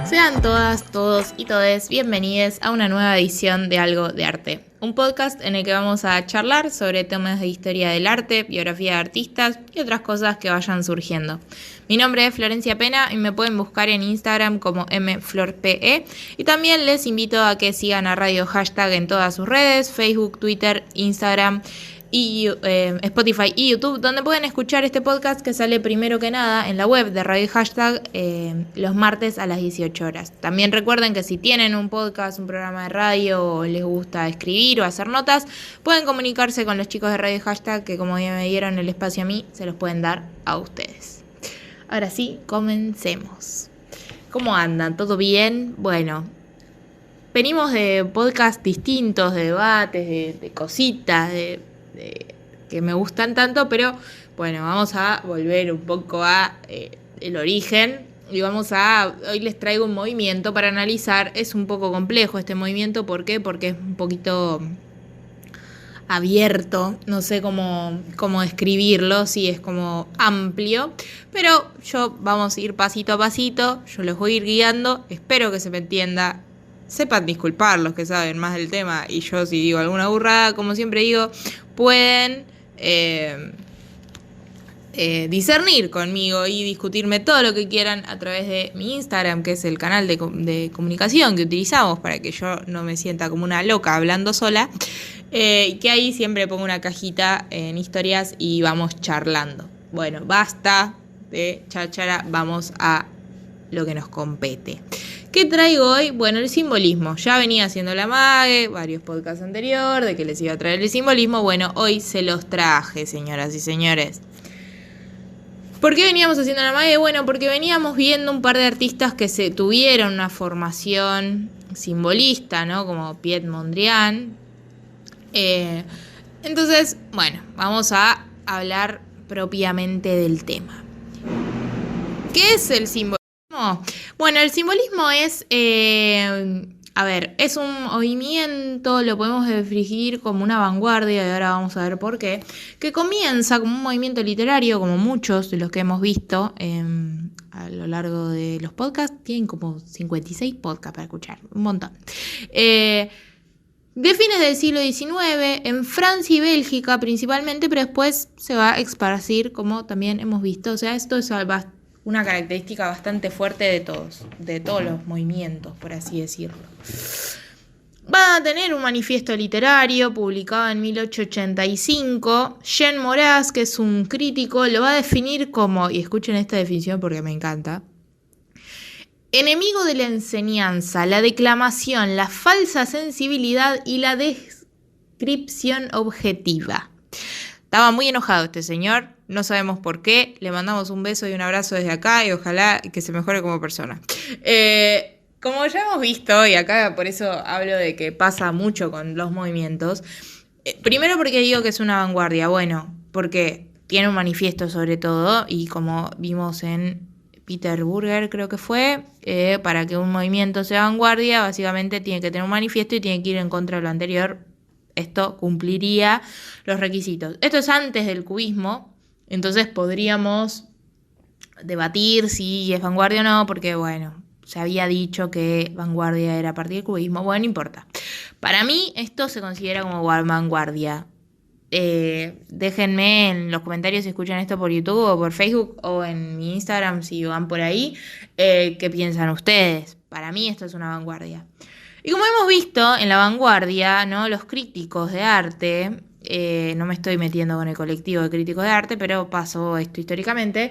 Sean todas, todos y todes bienvenidos a una nueva edición de Algo de Arte, un podcast en el que vamos a charlar sobre temas de historia del arte, biografía de artistas y otras cosas que vayan surgiendo. Mi nombre es Florencia Pena y me pueden buscar en Instagram como mflorpe y también les invito a que sigan a Radio Hashtag en todas sus redes, Facebook, Twitter, Instagram y Spotify y YouTube, donde pueden escuchar este podcast que sale primero que nada en la web de Radio Hashtag los martes a las 18 horas. También recuerden que si tienen un podcast, un programa de radio o les gusta escribir o hacer notas, pueden comunicarse con los chicos de Radio Hashtag que como ya me dieron el espacio a mí, se los pueden dar a ustedes. Ahora sí, comencemos. ¿Cómo andan? ¿Todo bien? Bueno, venimos de podcasts distintos, de debates, de cositas, que me gustan tanto, pero bueno, vamos a volver un poco a el origen y hoy les traigo un movimiento para analizar. Es un poco complejo este movimiento, ¿por qué? Porque es un poquito abierto, no sé cómo describirlo, sí, es como amplio, pero vamos a ir pasito a pasito, yo los voy a ir guiando, espero que se me entienda. Sepan disculpar los que saben más del tema y yo si digo alguna burrada, como siempre digo, pueden discernir conmigo y discutirme todo lo que quieran a través de mi Instagram, que es el canal de comunicación que utilizamos para que yo no me sienta como una loca hablando sola, que ahí siempre pongo una cajita en historias y vamos charlando. Bueno, basta de cháchara, vamos a lo que nos compete. ¿Qué traigo hoy? Bueno, el simbolismo. Ya venía haciendo la mague, varios podcasts anteriores, de que les iba a traer el simbolismo. Bueno, hoy se los traje, señoras y señores. ¿Por qué veníamos haciendo la mague? Bueno, porque veníamos viendo un par de artistas que se tuvieron una formación simbolista, ¿no? Como Piet Mondrian. Entonces, bueno, vamos a hablar propiamente del tema. ¿Qué es el simbolismo? Bueno, el simbolismo es, es un movimiento, lo podemos definir como una vanguardia, y ahora vamos a ver por qué, que comienza como un movimiento literario, como muchos de los que hemos visto a lo largo de los podcasts, tienen como 56 podcasts para escuchar, un montón. De fines del siglo XIX, en Francia y Bélgica principalmente, pero después se va a esparcir, como también hemos visto, o sea, esto es una característica bastante fuerte de todos los movimientos, por así decirlo. Va a tener un manifiesto literario publicado en 1885. Jean Moraz, que es un crítico, lo va a definir como, y escuchen esta definición porque me encanta: enemigo de la enseñanza, la declamación, la falsa sensibilidad y la descripción objetiva. Estaba muy enojado este señor, no sabemos por qué, le mandamos un beso y un abrazo desde acá y ojalá que se mejore como persona. Como ya hemos visto, y acá por eso hablo de que pasa mucho con los movimientos, primero porque digo que es una vanguardia, bueno, porque tiene un manifiesto sobre todo y como vimos en Peter Burger creo que fue, para que un movimiento sea vanguardia básicamente tiene que tener un manifiesto y tiene que ir en contra de lo anterior. Esto cumpliría los requisitos. Esto es antes del cubismo, entonces podríamos debatir si es vanguardia o no, porque bueno, se había dicho que vanguardia era a partir del cubismo. Bueno, no importa. Para mí esto se considera como vanguardia. Déjenme en los comentarios si escuchan esto por YouTube o por Facebook o en mi Instagram si van por ahí, qué piensan ustedes. Para mí esto es una vanguardia. Y como hemos visto en la vanguardia, ¿no? Los críticos de arte, no me estoy metiendo con el colectivo de críticos de arte, pero pasó esto históricamente,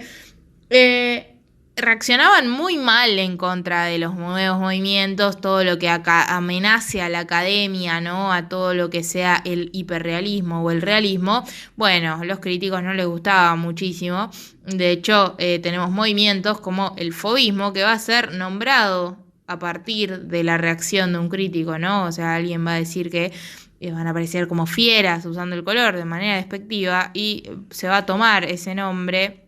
reaccionaban muy mal en contra de los nuevos movimientos, todo lo que amenace a la academia, ¿no? A todo lo que sea el hiperrealismo o el realismo. Bueno, los críticos no les gustaba muchísimo. De hecho, tenemos movimientos como el fauvismo, que va a ser nombrado a partir de la reacción de un crítico, ¿no? O sea, alguien va a decir que van a aparecer como fieras usando el color de manera despectiva y se va a tomar ese nombre,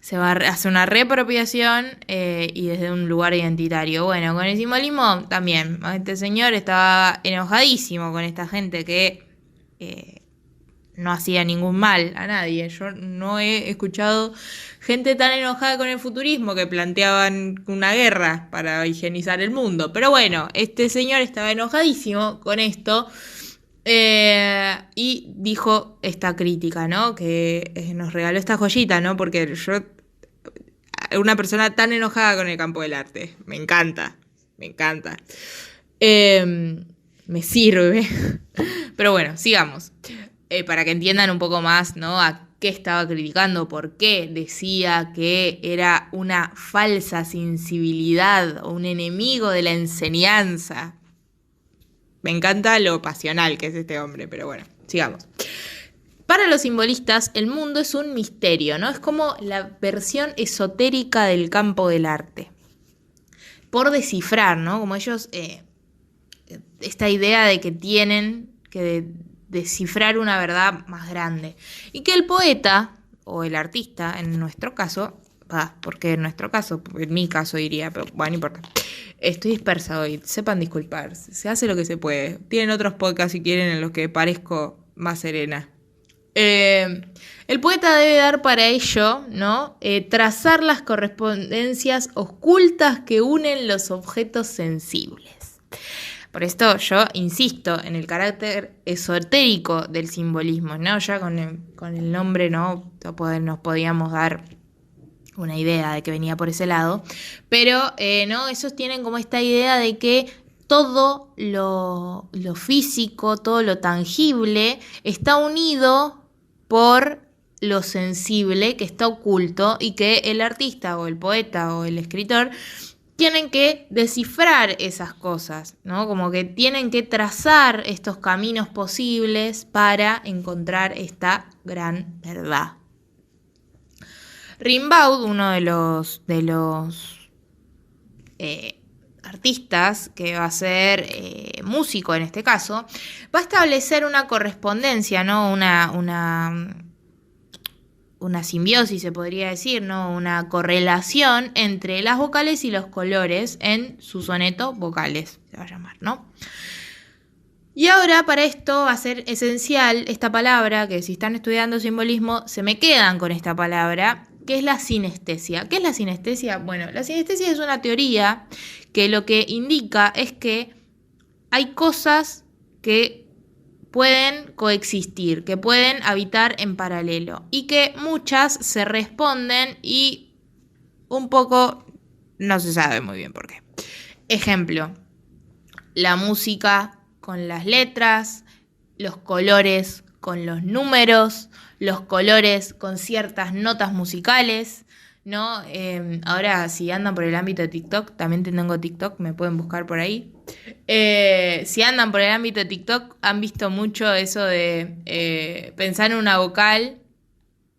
se va a hacer una reapropiación y desde un lugar identitario. Bueno, con el simbolismo también, este señor estaba enojadísimo con esta gente que no hacía ningún mal a nadie. Yo no he escuchado gente tan enojada con el futurismo que planteaban una guerra para higienizar el mundo. Pero bueno, este señor estaba enojadísimo con esto y dijo esta crítica, ¿no? Que nos regaló esta joyita, ¿no? Porque yo, una persona tan enojada con el campo del arte, me encanta. Me sirve. Pero bueno, sigamos. Para que entiendan un poco más, ¿no? A qué estaba criticando, por qué decía que era una falsa sensibilidad o un enemigo de la enseñanza. Me encanta lo pasional que es este hombre, pero bueno, sigamos. Para los simbolistas, el mundo es un misterio, ¿no? Es como la versión esotérica del campo del arte. Por descifrar, ¿no? Como ellos, esta idea de que tienen que descifrar una verdad más grande. Y que el poeta, o el artista, en nuestro caso, porque en nuestro caso, en mi caso diría, pero bueno, no importa. Estoy dispersa hoy, sepan disculpar, se hace lo que se puede. Tienen otros podcasts si quieren en los que parezco más serena. El poeta debe dar para ello, ¿no? Trazar las correspondencias ocultas que unen los objetos sensibles. Por esto yo insisto en el carácter esotérico del simbolismo, ¿no? Ya con el nombre, ¿no? Nos podíamos dar una idea de que venía por ese lado. Pero, ¿no? Esos tienen como esta idea de que todo lo físico, todo lo tangible está unido por lo sensible que está oculto y que el artista o el poeta o el escritor tienen que descifrar esas cosas, ¿no? Como que tienen que trazar estos caminos posibles para encontrar esta gran verdad. Rimbaud, uno de los artistas, que va a ser músico en este caso, va a establecer una correspondencia, ¿no? Una simbiosis, se podría decir, ¿no? Una correlación entre las vocales y los colores en su soneto Vocales, se va a llamar, ¿no? Y ahora para esto va a ser esencial esta palabra, que si están estudiando simbolismo, se me quedan con esta palabra, que es la sinestesia. ¿Qué es la sinestesia? Bueno, la sinestesia es una teoría que lo que indica es que hay cosas que pueden coexistir, que pueden habitar en paralelo y que muchas se responden y un poco no se sabe muy bien por qué. Ejemplo, la música con las letras, los colores con los números, los colores con ciertas notas musicales, ¿no? Ahora, si andan por el ámbito de TikTok, también tengo TikTok, me pueden buscar por ahí. Si andan por el ámbito de TikTok, han visto mucho eso de pensar en una vocal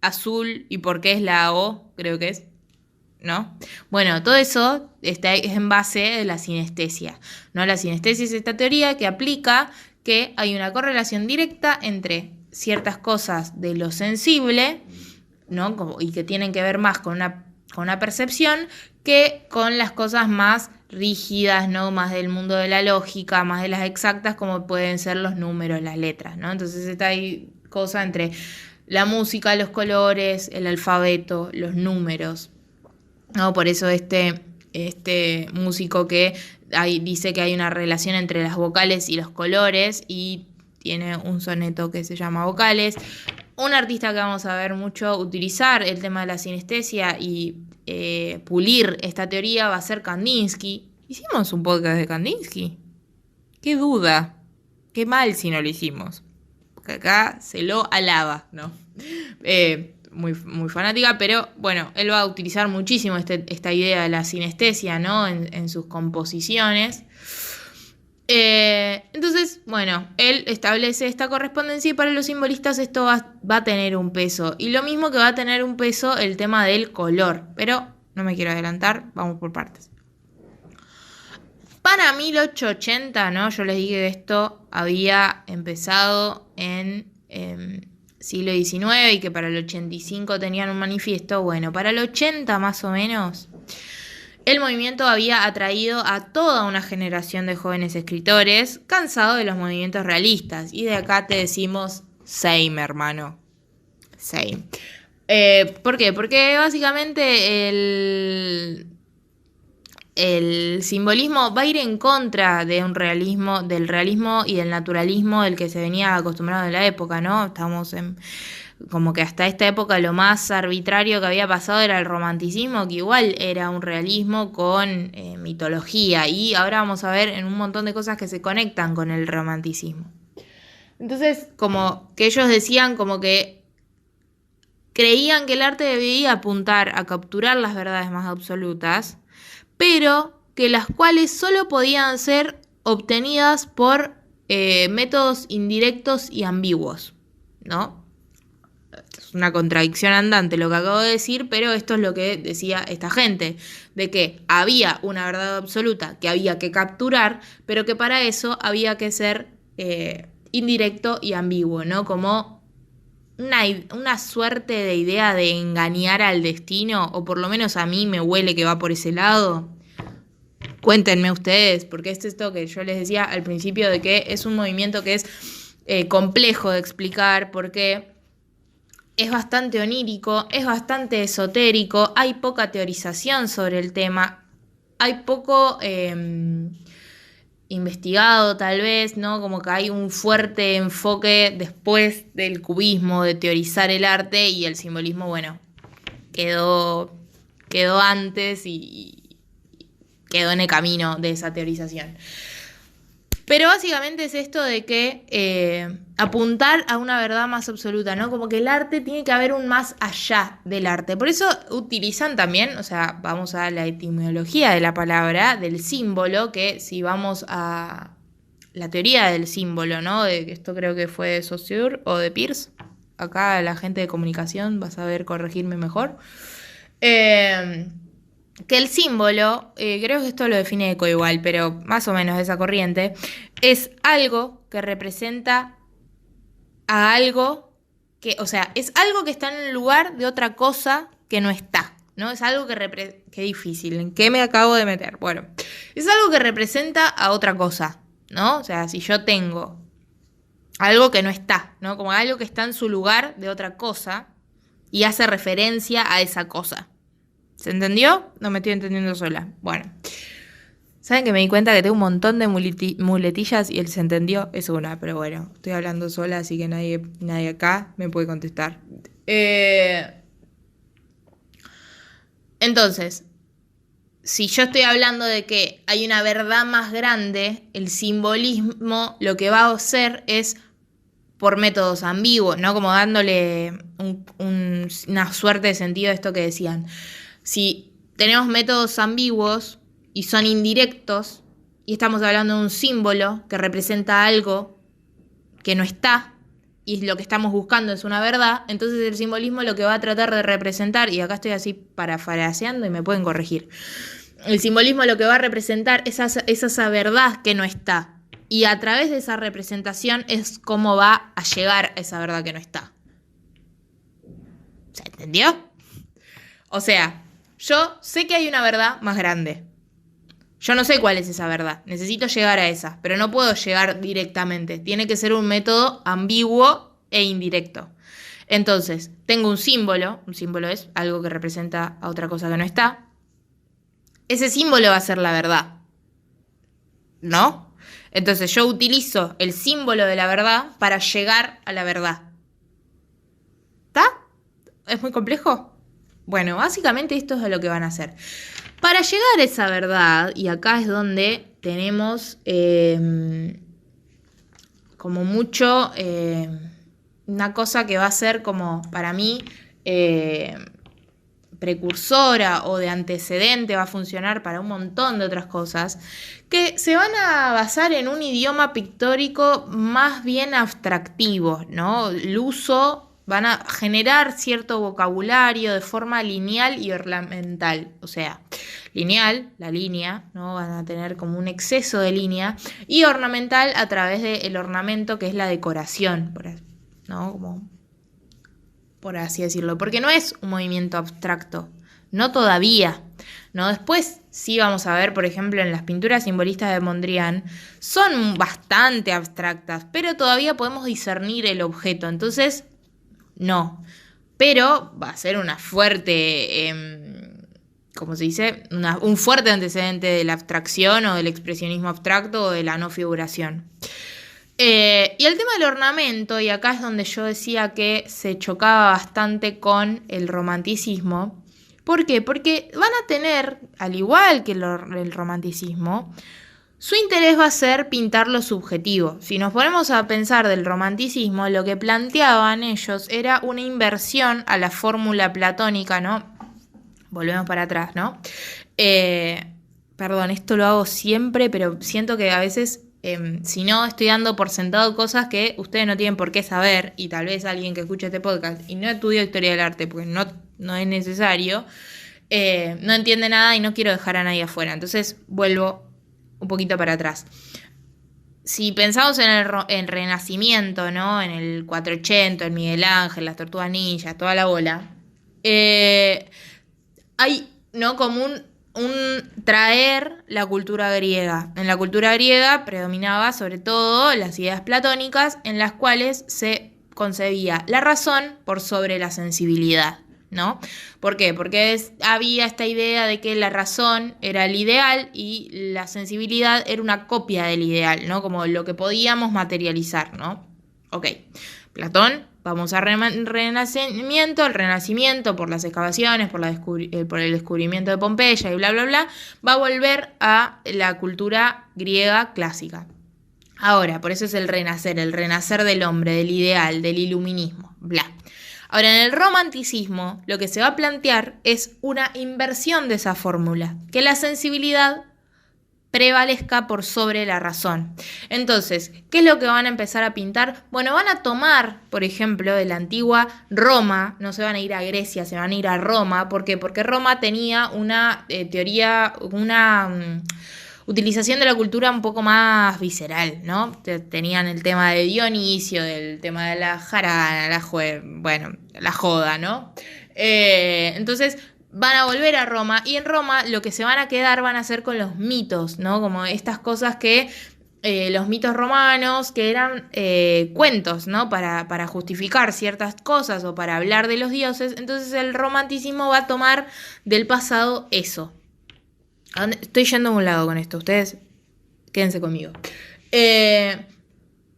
azul y por qué es la O, creo que es, ¿no? Bueno, todo eso es en base de la sinestesia, ¿no? La sinestesia es esta teoría que aplica que hay una correlación directa entre ciertas cosas de lo sensible, ¿no? Y que tienen que ver más con una percepción que con las cosas más rígidas, ¿no? Más del mundo de la lógica, más de las exactas, como pueden ser los números, las letras, ¿no? Entonces esta cosa entre la música, los colores, el alfabeto, los números, ¿no? Por eso este músico que dice que hay una relación entre las vocales y los colores y tiene un soneto que se llama Vocales. Un artista que vamos a ver mucho utilizar el tema de la sinestesia y pulir esta teoría va a ser Kandinsky. ¿Hicimos un podcast de Kandinsky? ¡Qué duda! ¡Qué mal si no lo hicimos! Porque acá se lo alaba, ¿no? Muy, muy fanática, pero bueno, él va a utilizar muchísimo esta idea de la sinestesia, ¿no? En sus composiciones. Entonces, bueno, él establece esta correspondencia y para los simbolistas esto va a tener un peso. Y lo mismo que va a tener un peso el tema del color. Pero no me quiero adelantar, vamos por partes. Para 1880, ¿no? Yo les dije que esto había empezado en siglo XIX y que para el 85 tenían un manifiesto. Bueno, para el 80 más o menos, el movimiento había atraído a toda una generación de jóvenes escritores cansados de los movimientos realistas. Y de acá te decimos Same, hermano. Same. ¿Por qué? Porque básicamente el simbolismo va a ir en contra de un realismo, del realismo y del naturalismo del que se venía acostumbrado en la época, ¿no? Estamos en como que hasta esta época lo más arbitrario que había pasado era el romanticismo, que igual era un realismo con mitología, y ahora vamos a ver en un montón de cosas que se conectan con el romanticismo. Entonces, como que ellos decían como que creían que el arte debía apuntar a capturar las verdades más absolutas, pero que las cuales solo podían ser obtenidas por métodos indirectos y ambiguos, ¿no? Es una contradicción andante lo que acabo de decir, pero esto es lo que decía esta gente, de que había una verdad absoluta que había que capturar, pero que para eso había que ser indirecto y ambiguo, ¿no? Como una suerte de idea de engañar al destino, o por lo menos a mí me huele que va por ese lado. Cuéntenme ustedes, porque es esto que yo les decía al principio, de que es un movimiento que es complejo de explicar, porque es bastante onírico, es bastante esotérico, hay poca teorización sobre el tema, hay poco investigado tal vez, ¿no? Como que hay un fuerte enfoque después del cubismo, de teorizar el arte, y el simbolismo, bueno, quedó antes y quedó en el camino de esa teorización. Pero básicamente es esto de que apuntar a una verdad más absoluta, ¿no? Como que el arte tiene que haber un más allá del arte. Por eso utilizan también, o sea, vamos a la etimología de la palabra, del símbolo, que si vamos a la teoría del símbolo, ¿no? De esto creo que fue de Saussure o de Peirce. Acá la gente de comunicación va a saber corregirme mejor. Que el símbolo, creo que esto lo define Eco igual, pero más o menos esa corriente, es algo que representa a algo que, o sea, es algo que está en el lugar de otra cosa que no está, ¿no? Es algo que qué difícil, ¿en qué me acabo de meter? Bueno, es algo que representa a otra cosa, ¿no? O sea, si yo tengo algo que no está, ¿no? Como algo que está en su lugar de otra cosa y hace referencia a esa cosa. ¿Se entendió? No me estoy entendiendo sola. Bueno. Saben que me di cuenta que tengo un montón de muletillas y el se entendió es una, pero bueno, estoy hablando sola, así que nadie acá me puede contestar. Entonces, si yo estoy hablando de que hay una verdad más grande, el simbolismo lo que va a hacer es por métodos ambiguos, ¿no? Como dándole una suerte de sentido a esto que decían. Si tenemos métodos ambiguos y son indirectos, y estamos hablando de un símbolo que representa algo que no está, y lo que estamos buscando es una verdad, entonces el simbolismo lo que va a tratar de representar, y acá estoy así parafraseando y me pueden corregir, el simbolismo lo que va a representar es esa verdad que no está, y a través de esa representación es cómo va a llegar a esa verdad que no está. ¿Se entendió? O sea, yo sé que hay una verdad más grande. Yo no sé cuál es esa verdad. Necesito llegar a esa, pero no puedo llegar directamente. Tiene que ser un método ambiguo e indirecto. Entonces, tengo un símbolo. Un símbolo es algo que representa a otra cosa que no está. Ese símbolo va a ser la verdad, ¿no? Entonces, yo utilizo el símbolo de la verdad para llegar a la verdad. ¿Está? ¿Es muy complejo? Bueno, básicamente esto es lo que van a hacer. Para llegar a esa verdad, y acá es donde tenemos como mucho una cosa que va a ser como para mí precursora o de antecedente, va a funcionar para un montón de otras cosas, que se van a basar en un idioma pictórico más bien abstractivo, ¿no? El uso van a generar cierto vocabulario de forma lineal y ornamental. O sea, lineal, la línea, ¿no? Van a tener como un exceso de línea, y ornamental a través del ornamento, que es la decoración, ¿no? Como por así decirlo. Porque no es un movimiento abstracto, no todavía, ¿no? Después sí vamos a ver, por ejemplo, en las pinturas simbolistas de Mondrian, son bastante abstractas, pero todavía podemos discernir el objeto, entonces no. Pero va a ser una fuerte, ¿cómo se dice? Un fuerte antecedente de la abstracción o del expresionismo abstracto o de la no figuración. Y el tema del ornamento, y acá es donde yo decía que se chocaba bastante con el romanticismo. ¿Por qué? Porque van a tener, al igual que el romanticismo, su interés va a ser pintar lo subjetivo. Si nos ponemos a pensar del romanticismo, lo que planteaban ellos era una inversión a la fórmula platónica, ¿no? Volvemos para atrás, ¿no? Perdón, esto lo hago siempre, pero siento que a veces, si no, estoy dando por sentado cosas que ustedes no tienen por qué saber, y tal vez alguien que escuche este podcast y no estudia historia del arte, porque no es necesario, no entiende nada y no quiero dejar a nadie afuera. Entonces vuelvo un poquito para atrás. Si pensamos en el Renacimiento, ¿no? En el 480, en Miguel Ángel, las Tortugas Ninjas, toda la bola, hay, ¿no? Como un traer la cultura griega. En la cultura griega predominaba sobre todo las ideas platónicas en las cuales se concebía la razón por sobre la sensibilidad, ¿no? ¿Por qué? Porque había esta idea de que la razón era el ideal y la sensibilidad era una copia del ideal, ¿no? Como lo que podíamos materializar, ¿no? Ok, Platón, vamos a Renacimiento, el Renacimiento por las excavaciones, por el descubrimiento de Pompeya y bla, bla, bla, va a volver a la cultura griega clásica. Ahora, por eso es el renacer del hombre, del ideal, del iluminismo, bla. Ahora, en el romanticismo, lo que se va a plantear es una inversión de esa fórmula, que la sensibilidad prevalezca por sobre la razón. Entonces, ¿qué es lo que van a empezar a pintar? Bueno, van a tomar, por ejemplo, de la antigua Roma, no se van a ir a Grecia, se van a ir a Roma. ¿Por qué? Porque Roma tenía una teoría, una utilización de la cultura un poco más visceral, ¿no? Tenían el tema de Dionisio, el tema de la jarana, la joda, ¿no? Entonces van a volver a Roma, y en Roma lo que se van a quedar van a ser con los mitos, ¿no? Como estas cosas que los mitos romanos, que eran cuentos, ¿no? Para justificar ciertas cosas o para hablar de los dioses. Entonces el romanticismo va a tomar del pasado eso. Estoy yendo a un lado con esto, ustedes quédense conmigo.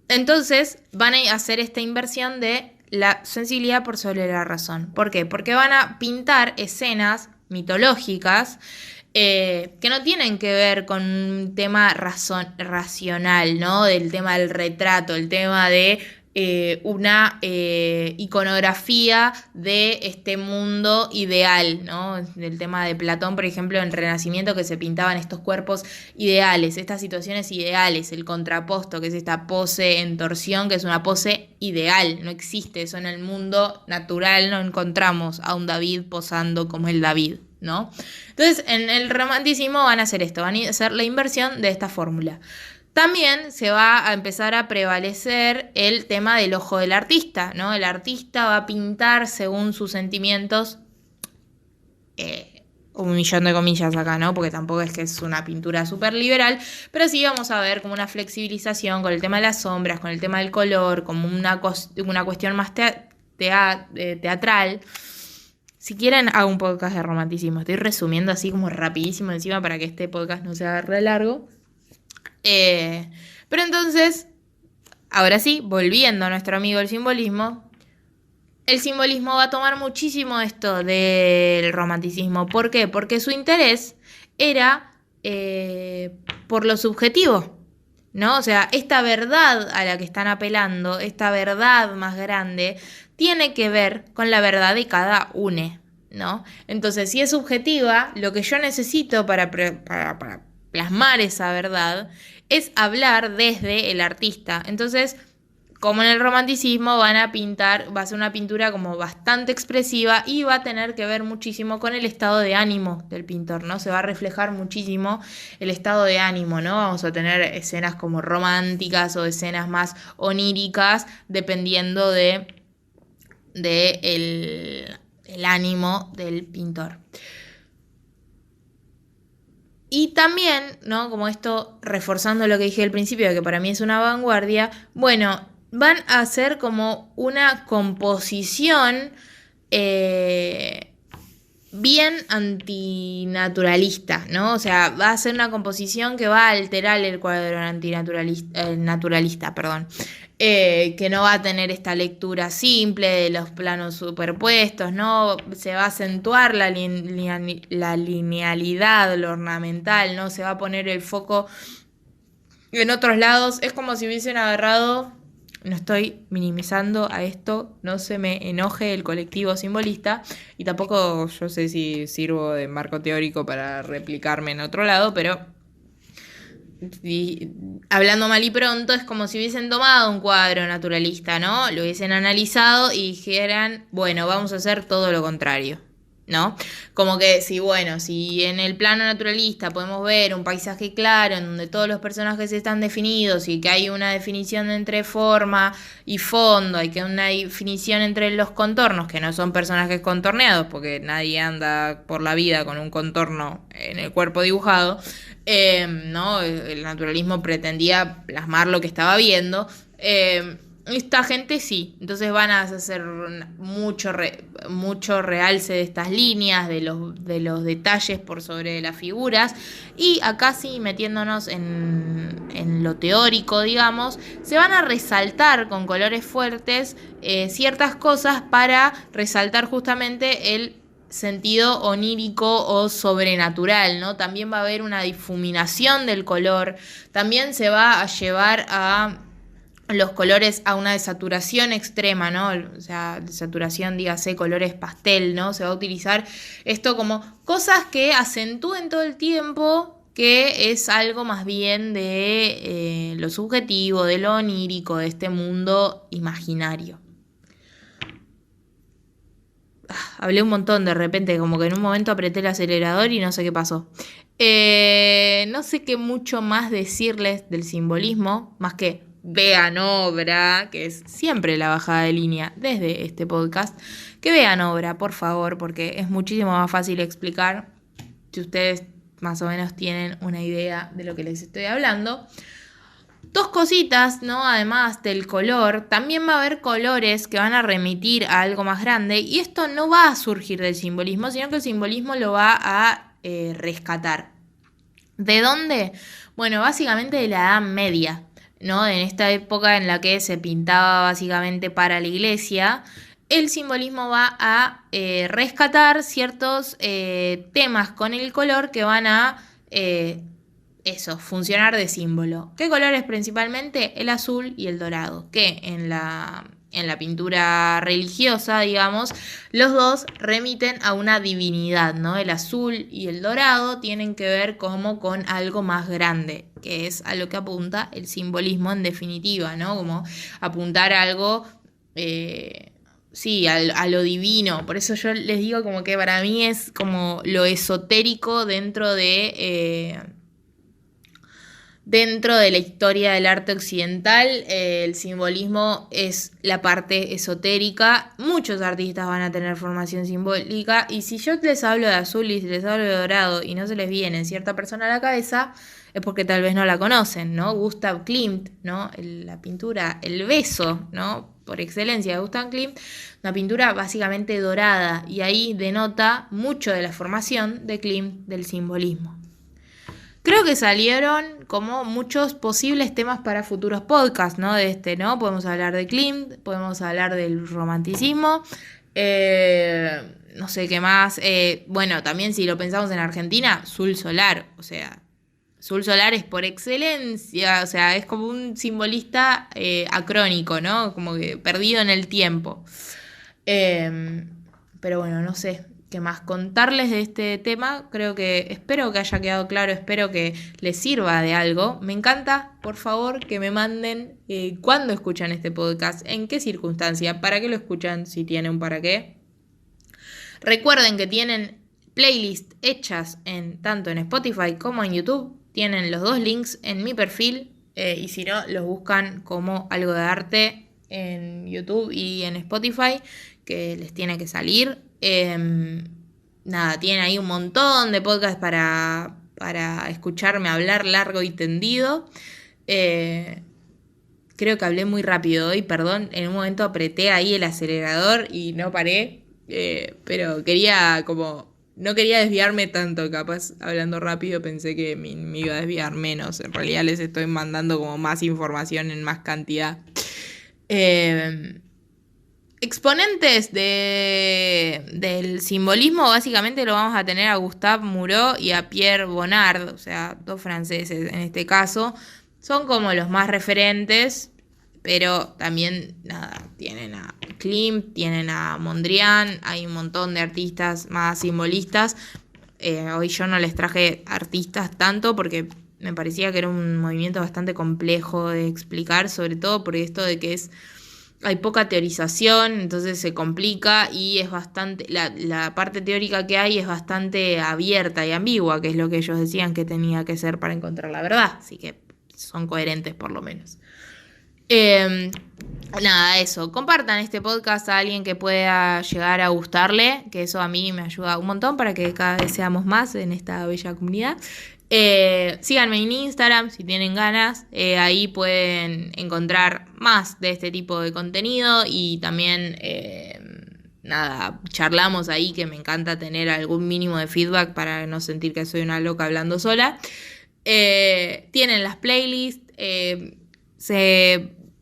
Entonces van a hacer esta inversión de la sensibilidad por sobre la razón. ¿Por qué? Porque van a pintar escenas mitológicas que no tienen que ver con un tema racional, ¿no? Del tema del retrato, el tema de una iconografía de este mundo ideal, ¿no? Del tema de Platón, por ejemplo, en Renacimiento, que se pintaban estos cuerpos ideales, estas situaciones ideales, el contraposto, que es esta pose en torsión, que es una pose ideal, no existe eso en el mundo natural, no encontramos a un David posando como el David, ¿no? Entonces, en el romanticismo van a hacer esto, van a hacer la inversión de esta fórmula. También se va a empezar a prevalecer el tema del ojo del artista, ¿no? El artista va a pintar según sus sentimientos, un millón de comillas acá, ¿no? Porque tampoco es que es una pintura súper liberal, pero sí vamos a ver como una flexibilización con el tema de las sombras, con el tema del color, como una cuestión más teatral. Si quieren, hago un podcast de romanticismo. Estoy resumiendo así como rapidísimo encima para que este podcast no sea re largo. Pero entonces, ahora sí, volviendo a nuestro amigo el simbolismo va a tomar muchísimo esto del romanticismo. ¿Por qué? Porque su interés era por lo subjetivo, ¿no? O sea, esta verdad a la que están apelando, esta verdad más grande, tiene que ver con la verdad de cada uno, ¿no? Entonces, si es subjetiva, lo que yo necesito para plasmar esa verdad es hablar desde el artista. Entonces, como en el romanticismo, van a pintar, va a ser una pintura como bastante expresiva y va a tener que ver muchísimo con el estado de ánimo del pintor, ¿no? Se va a reflejar muchísimo el estado de ánimo, ¿no? Vamos a tener escenas como románticas o escenas más oníricas, dependiendo de el ánimo del pintor. Y también, ¿no? Como esto, reforzando lo que dije al principio, de que para mí es una vanguardia, bueno, van a hacer como una composición bien antinaturalista, ¿no? O sea, va a ser una composición que va a alterar el cuadro naturalista, perdón. Que no va a tener esta lectura simple de los planos superpuestos, ¿no? Se va a acentuar la linealidad, lo ornamental, ¿no? Se va a poner el foco en otros lados. Es como si hubiesen agarrado, no estoy minimizando a esto, no se me enoje el colectivo simbolista, y tampoco yo sé si sirvo de marco teórico para replicarme en otro lado, pero hablando mal y pronto, es como si hubiesen tomado un cuadro naturalista, ¿no? Lo hubiesen analizado y dijeran, bueno, vamos a hacer todo lo contrario, ¿no? Como que si en el plano naturalista podemos ver un paisaje claro en donde todos los personajes están definidos y que hay una definición entre forma y fondo, hay que una definición entre los contornos, que no son personajes contorneados, porque nadie anda por la vida con un contorno en el cuerpo dibujado, ¿no? El naturalismo pretendía plasmar lo que estaba viendo. Esta gente sí, entonces van a hacer mucho realce de estas líneas, de los detalles por sobre las figuras, y acá sí, metiéndonos en lo teórico, digamos, se van a resaltar con colores fuertes ciertas cosas para resaltar justamente el sentido onírico o sobrenatural, ¿no? También va a haber una difuminación del color, también se va a llevar a los colores a una desaturación extrema, ¿no? O sea, desaturación, dígase, colores pastel, ¿no? Se va a utilizar esto como cosas que acentúen todo el tiempo, que es algo más bien de lo subjetivo, de lo onírico, de este mundo imaginario. Hablé un montón de repente, como que en un momento apreté el acelerador y no sé qué pasó. No sé qué mucho más decirles del simbolismo, más que vean obra, que es siempre la bajada de línea desde este podcast, que vean obra, por favor, porque es muchísimo más fácil explicar si ustedes más o menos tienen una idea de lo que les estoy hablando. Dos cositas, ¿no? Además del color, también va a haber colores que van a remitir a algo más grande, y esto no va a surgir del simbolismo, sino que el simbolismo lo va a rescatar. ¿De dónde? Bueno, básicamente de la Edad Media, ¿no? En esta época en la que se pintaba básicamente para la iglesia, el simbolismo va a rescatar ciertos temas con el color que van a funcionar de símbolo. ¿Qué colores principalmente? El azul y el dorado, que en la pintura religiosa, digamos, los dos remiten a una divinidad, ¿no? El azul y el dorado tienen que ver como con algo más grande, que es a lo que apunta el simbolismo en definitiva, ¿no? Como apuntar a algo, a lo divino. Por eso yo les digo como que para mí es como lo esotérico dentro de la historia del arte occidental. El simbolismo es la parte esotérica. Muchos artistas van a tener formación simbólica, y si yo les hablo de azul y si les hablo de dorado y no se les viene cierta persona a la cabeza, es porque tal vez no la conocen, ¿no? Gustav Klimt, ¿no? La pintura El beso, ¿no? Por excelencia de Gustav Klimt, una pintura básicamente dorada, y ahí denota mucho de la formación de Klimt del simbolismo. Creo que salieron como muchos posibles temas para futuros podcasts, ¿no? ¿no? Podemos hablar de Klimt, podemos hablar del romanticismo, no sé qué más. Bueno, también si lo pensamos en Argentina, Sul Solar, o sea, Sul Solar es por excelencia, o sea, es como un simbolista acrónico, ¿no? Como que perdido en el tiempo. Pero bueno, no sé qué más contarles de este tema. Espero que haya quedado claro, espero que les sirva de algo. Me encanta, por favor, que me manden cuándo escuchan este podcast, en qué circunstancia, para qué lo escuchan, si tiene un para qué. Recuerden que tienen playlists hechas tanto en Spotify como en YouTube. Tienen los dos links en mi perfil, y si no, los buscan como Algo de Arte en YouTube y en Spotify, que les tiene que salir. Nada, tienen ahí un montón de podcasts para escucharme hablar largo y tendido. Creo que hablé muy rápido hoy, perdón. En un momento apreté ahí el acelerador y no paré. Pero quería no quería desviarme tanto, capaz hablando rápido pensé que me iba a desviar menos. En realidad les estoy mandando como más información en más cantidad. Exponentes del simbolismo básicamente lo vamos a tener a Gustave Moreau y a Pierre Bonnard, o sea, dos franceses en este caso. Son como los más referentes, pero también, nada, tienen a Klimt, tienen a Mondrian, hay un montón de artistas más simbolistas. Hoy yo no les traje artistas tanto porque me parecía que era un movimiento bastante complejo de explicar, sobre todo por esto de que hay poca teorización, entonces se complica y es bastante, la parte teórica que hay es bastante abierta y ambigua, que es lo que ellos decían que tenía que ser para encontrar la verdad, así que son coherentes por lo menos. Nada, eso, compartan este podcast a alguien que pueda llegar a gustarle, que eso a mí me ayuda un montón para que cada vez seamos más en esta bella comunidad. Síganme en Instagram si tienen ganas, ahí pueden encontrar más de este tipo de contenido y también nada, charlamos ahí, que me encanta tener algún mínimo de feedback para no sentir que soy una loca hablando sola. Tienen las playlists,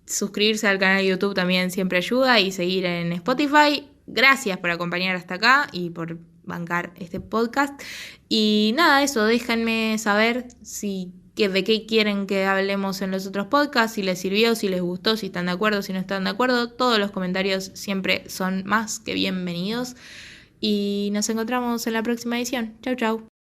suscribirse al canal de YouTube también siempre ayuda y seguir en Spotify. Gracias por acompañar hasta acá y por bancar este podcast. Y nada, eso, déjenme saber de qué quieren que hablemos en los otros podcasts, si les sirvió, si les gustó, si están de acuerdo, si no están de acuerdo. Todos los comentarios siempre son más que bienvenidos. Y nos encontramos en la próxima edición. Chau, chau.